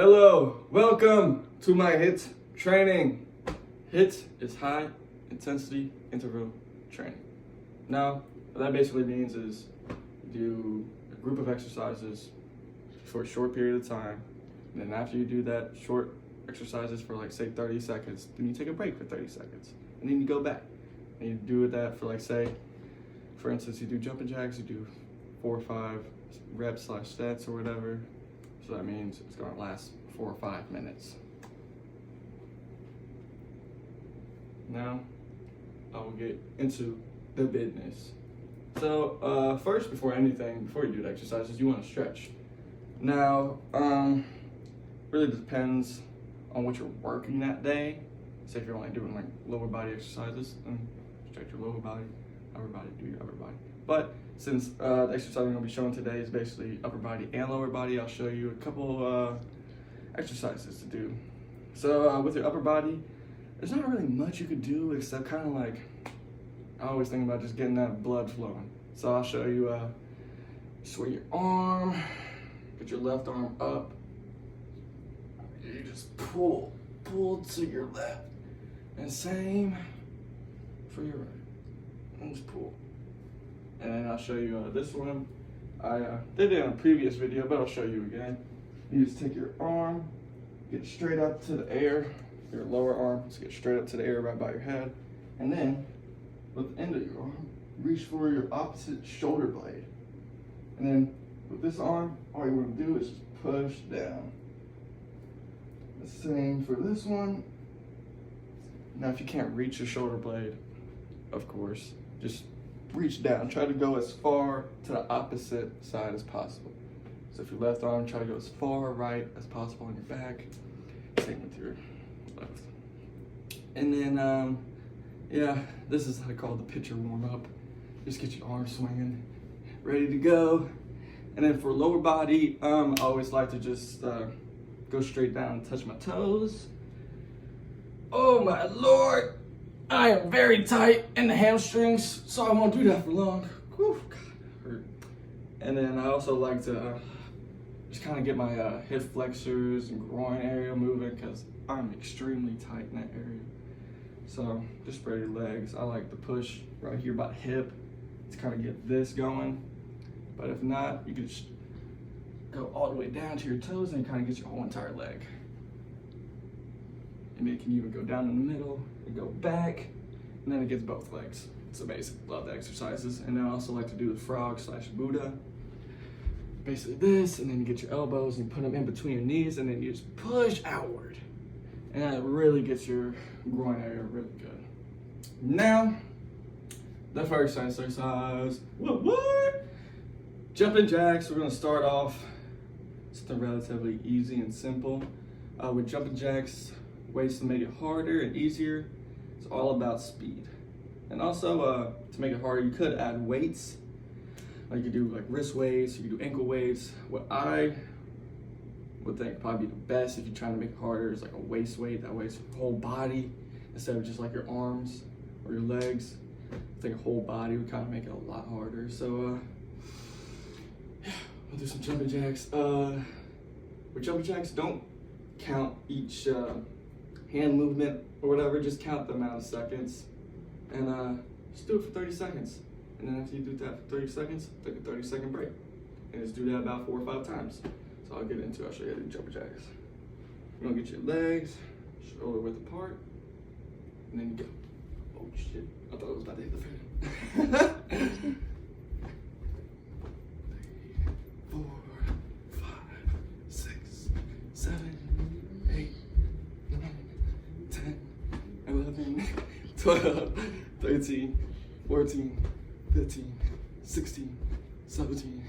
Hello, welcome to my HIIT training. HIIT is high intensity interval training. Now, what that basically means is you do a group of exercises for a short period of time, and then after you do that short exercises for like say 30 seconds, then you take a break for 30 seconds, and then you go back. And you do that for like say, for instance, you do jumping jacks, you do 4 or 5 reps / sets or whatever. So that means it's gonna last 4 or 5 minutes. Now, I will get into the business. So first, before you do the exercises, you wanna stretch. Now, really depends on what you're working that day. Say if you're only doing like lower body exercises, then stretch your lower body, upper body, do your upper body. But since the exercise I'm gonna be showing today is basically upper body and lower body, I'll show you a couple exercises to do. So with your upper body, there's not really much you could do except kind of like, I always think about just getting that blood flowing. So I'll show you, sway your arm, get your left arm up, you just pull to your left, and same for your right, and just pull. And then I'll show you this one. I did it in a previous video, but I'll show you again. You just take your arm, get straight up to the air, your lower arm, just get straight up to the air right by your head. And then, with the end of your arm, reach for your opposite shoulder blade. And then, with this arm, all you want to do is just push down. The same for this one. Now, if you can't reach your shoulder blade, of course, just reach down. Try to go as far to the opposite side as possible. So if your left arm, try to go as far right as possible on your back. Same with your left. And then, yeah, this is how I call the pitcher warm up. Just get your arms swinging, ready to go. And then for lower body, I always like to just go straight down and touch my toes. Oh my Lord! I am very tight in the hamstrings, so I won't do that for long. Whew, God, hurt. And then I also like to just kind of get my hip flexors and groin area moving because I'm extremely tight in that area. So just spread your legs. I like to push right here by the hip to kind of get this going. But if not, you can just go all the way down to your toes and kind of get your whole entire leg. And it can even go down in the middle and go back, and then it gets both legs. So basically, love the exercises. And then I also like to do the frog / Buddha. Basically this, and then you get your elbows and you put them in between your knees, and then you just push outward. And that really gets your groin area really good. Now, the first exercise, what? Jumping jacks. We're gonna start off something relatively easy and simple. With jumping jacks, ways to make it harder and easier. It's all about speed. And also, to make it harder, you could add weights. Like you do like wrist weights, you can do ankle weights. What I would think probably be the best if you're trying to make it harder is like a waist weight. That way it's your whole body instead of just like your arms or your legs. I think a whole body would kind of make it a lot harder. So yeah, we'll do some jumping jacks. With jumping jacks, don't count each hand movement or whatever, just count the amount of seconds and just do it for 30 seconds. And then after you do that for 30 seconds, take a 30-second break. And just do that about 4 or 5 times. So I'll show you how to do jumping jacks. You're gonna get your legs shoulder width apart, and then you go. Oh shit, I thought I was about to hit the fan. 4, 5, 6, 7, 8, 9, 10, 11, 12, 13, 14, 15, 16, 17,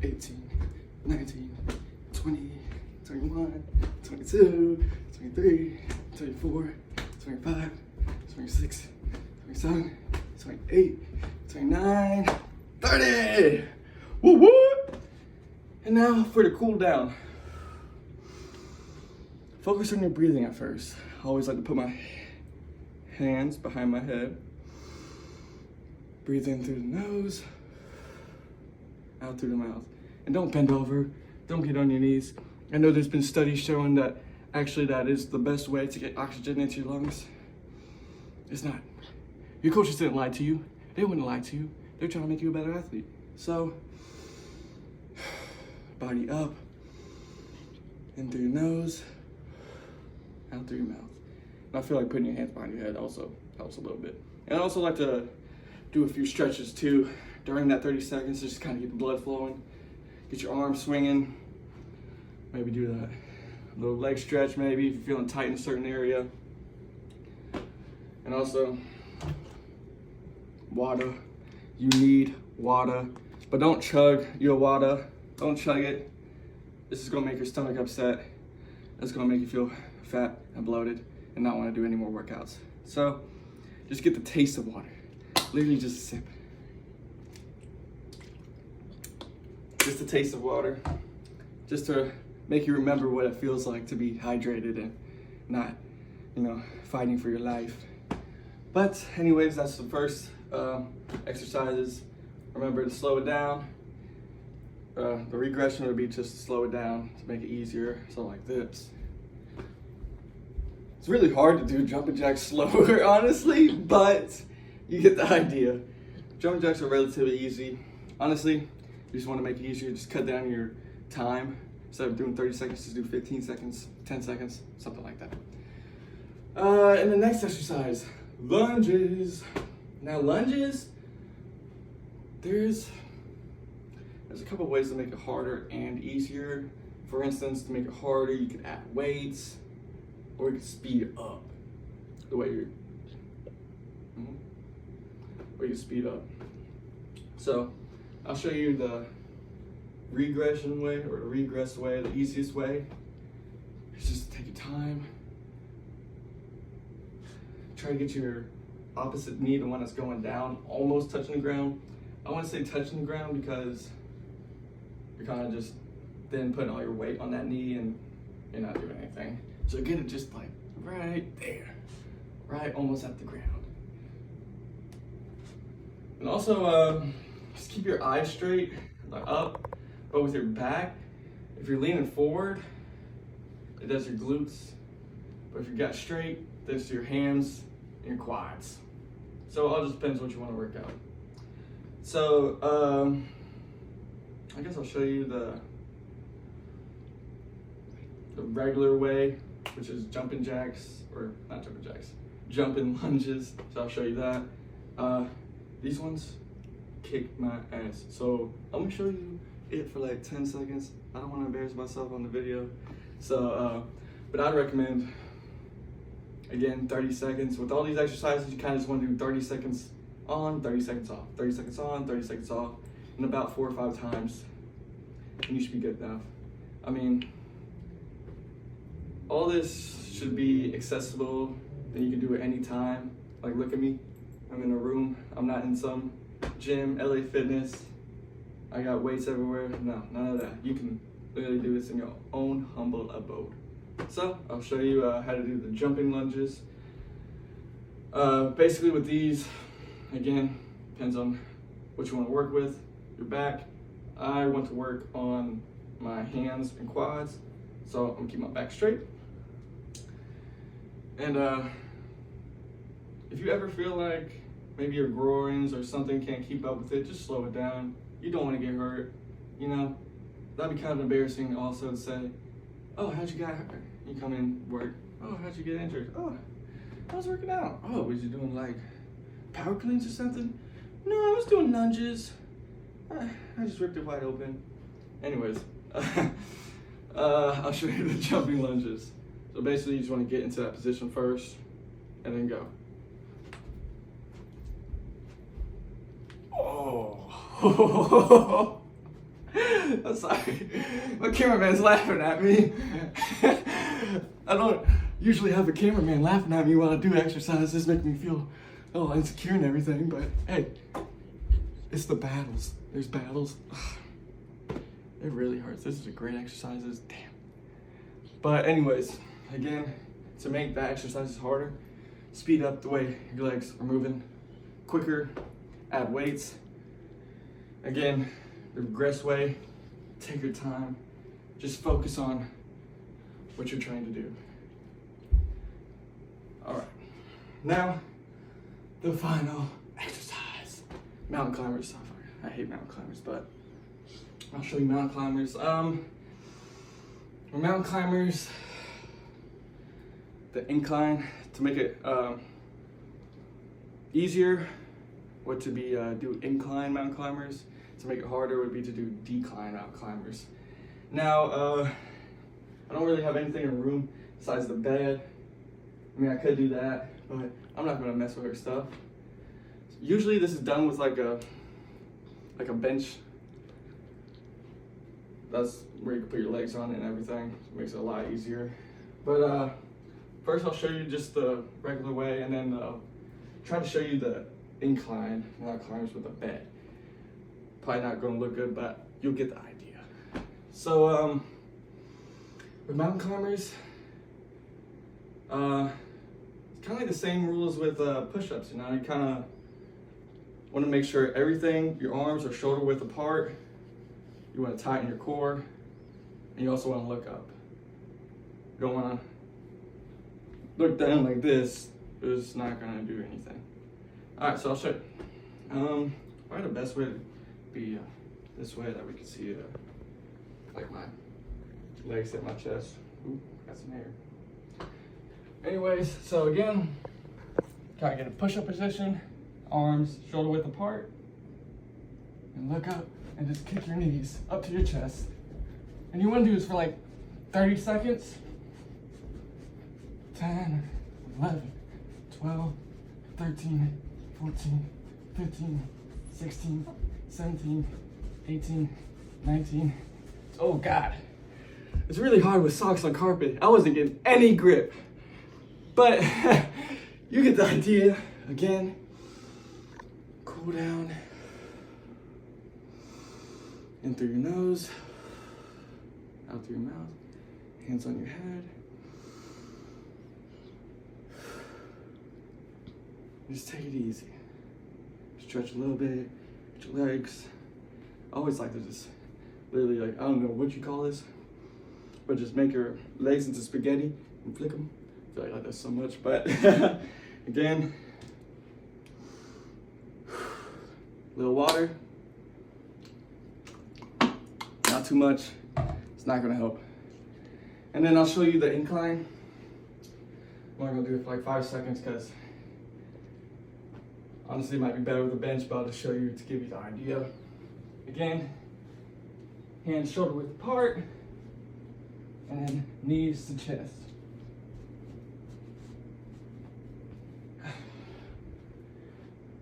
18, 19, 20, 21, 22, 23, 24, 25, 26, 27, 28, 29, 30! Woo woo! And now for the cool down. Focus on your breathing at first. I always like to put my hands behind my head. Breathe in through the nose, out through the mouth. And don't bend over, don't get on your knees. I know there's been studies showing that actually that is the best way to get oxygen into your lungs. It's not. Your coaches didn't lie to you. They wouldn't lie to you. They're trying to make you a better athlete. So, body up, in through your nose, out through your mouth. And I feel like putting your hands behind your head also helps a little bit. And I also like to do a few stretches too during that 30 seconds, just kind of get the blood flowing, get your arms swinging. Maybe do that little leg stretch maybe if you're feeling tight in a certain area. And also, water. You need water, but don't chug your water. Don't chug it. This is gonna make your stomach upset. It's gonna make you feel fat and bloated and not wanna do any more workouts. So, just get the taste of water. Literally just a sip. Just a taste of water. Just to make you remember what it feels like to be hydrated and not, fighting for your life. But anyways, that's the first exercises. Remember to slow it down. The regression would be just to slow it down to make it easier. So like this. It's really hard to do jumping jacks slower, honestly, but you get the idea. Jumping jacks are relatively easy. Honestly, you just want to make it easier, just cut down your time. Instead of doing 30 seconds, just do 15 seconds, 10 seconds, something like that. And the next exercise, lunges. Now lunges, there's a couple of ways to make it harder and easier. For instance, to make it harder, you could add weights, or you could speed it up the way you're, or you speed up. So I'll show you the regression way, or the regress way. The easiest way is just to take your time. Try to get your opposite knee, the one that's going down, almost touching the ground. I want to say touching the ground because you're kind of just then putting all your weight on that knee and you're not doing anything. So get it just like right there, right almost at the ground. And also just keep your eyes straight, like up, but with your back. If you're leaning forward, it does your glutes. But if you got straight, there's your hands and your quads. So it all just depends what you want to work out. So I guess I'll show you the regular way, which is jumping jacks, or not jumping jacks, jumping lunges. So I'll show you that. These ones kick my ass. So I'm gonna show you it for like 10 seconds. I don't want to embarrass myself on the video. So, but I'd recommend, again, 30 seconds. With all these exercises, you kind of just want to do 30 seconds on, 30 seconds off, 30 seconds on, 30 seconds off, and about 4 or 5 times, and you should be good enough. I mean, all this should be accessible, and you can do it anytime. Like, look at me. I'm in a room. I'm not in some gym, LA Fitness. I got weights everywhere. No, none of that. You can literally do this in your own humble abode. So I'll show you how to do the jumping lunges. Basically with these, again, depends on what you want to work with. Your back. I want to work on my hands and quads, so I'm gonna keep my back straight. And if you ever feel like maybe your groins or something can't keep up with it, just slow it down. You don't want to get hurt, That'd be kind of embarrassing also to say, oh, how'd you get hurt? You come in, work, oh, how'd you get injured? Oh, I was working out. Oh, was you doing like power cleans or something? No, I was doing lunges. I just ripped it wide open. Anyways, I'll show you the jumping lunges. So basically you just want to get into that position first and then go. Oh, I'm sorry. My cameraman's laughing at me. I don't usually have a cameraman laughing at me while I do exercises, making me feel insecure and everything, but hey, it's the battles. There's battles. It really hurts. This is a great exercises. Damn. But anyways, again, to make that exercises harder, speed up the way your legs are moving quicker, add weights. Again, the regress way, take your time. Just focus on what you're trying to do. All right, now the final exercise, mountain climbers. I hate mountain climbers, but I'll show you mountain climbers. For mountain climbers, the incline, to make it easier, would to be do incline mountain climbers. To make it harder would be to do decline mountain climbers. Now, I don't really have anything in the room besides the bed. I mean, I could do that, but I'm not gonna mess with her stuff. Usually this is done with like a bench. That's where you can put your legs on it and everything. It makes it a lot easier. But first I'll show you just the regular way, and then try to show you the incline mountain climbers with a bed. Probably not gonna look good, but you'll get the idea. So with mountain climbers, it's kind of like the same rules with push-ups. You know, you kind of want to make sure everything, your arms are shoulder width apart. You want to tighten your core, and you also want to look up. You don't want to look down like this. It's not going to do anything. All right, so I'll show you. Probably the best way to be this way, that we can see like my legs hit my chest. Ooh, got some hair. Anyways, so again, kind of get a push-up position, arms shoulder width apart, and look up and just kick your knees up to your chest. And you want to do this for like 30 seconds. 10, 11, 12, 13, 14, 15, 16, 17, 18, 19. Oh God. It's really hard with socks on carpet. I wasn't getting any grip. But you get the idea. Again, cool down. In through your nose, out through your mouth, hands on your head. Just take it easy. Stretch a little bit, get your legs. I always like to just literally, like, I don't know what you call this, but just make your legs into spaghetti and flick them. I feel like I like that so much, but again, little water. Not too much, it's not gonna help. And then I'll show you the incline. I'm not gonna do it for like 5 seconds because honestly it might be better with a bench, but I'll just show you to give you the idea. Again, hands shoulder width apart, and then knees to chest.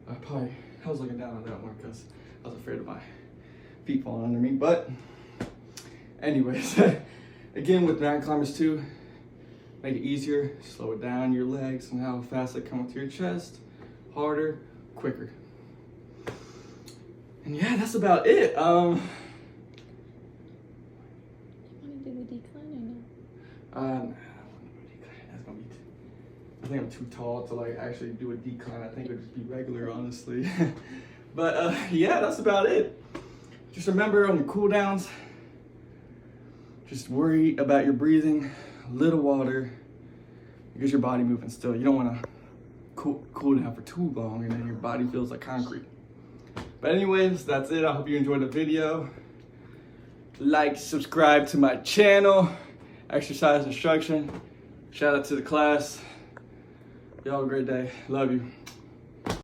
I was looking down on that one because I was afraid of my feet falling under me, but anyways, again with mountain climbers too, make it easier, slow it down your legs and how fast they come up to your chest, harder, quicker. And yeah, that's about it. You want to do the decline or no? No, that's gonna be I think I'm too tall to like actually do a decline. I think it would just be regular, honestly. But yeah, that's about it. Just remember on your cool downs, just worry about your breathing, a little water, because your body moving still. You don't want to cool down for too long and then your body feels like concrete. But anyways, that's it. I hope you enjoyed the video. Like, subscribe to my channel, exercise instruction. Shout out to the class. Y'all have a great day. Love you.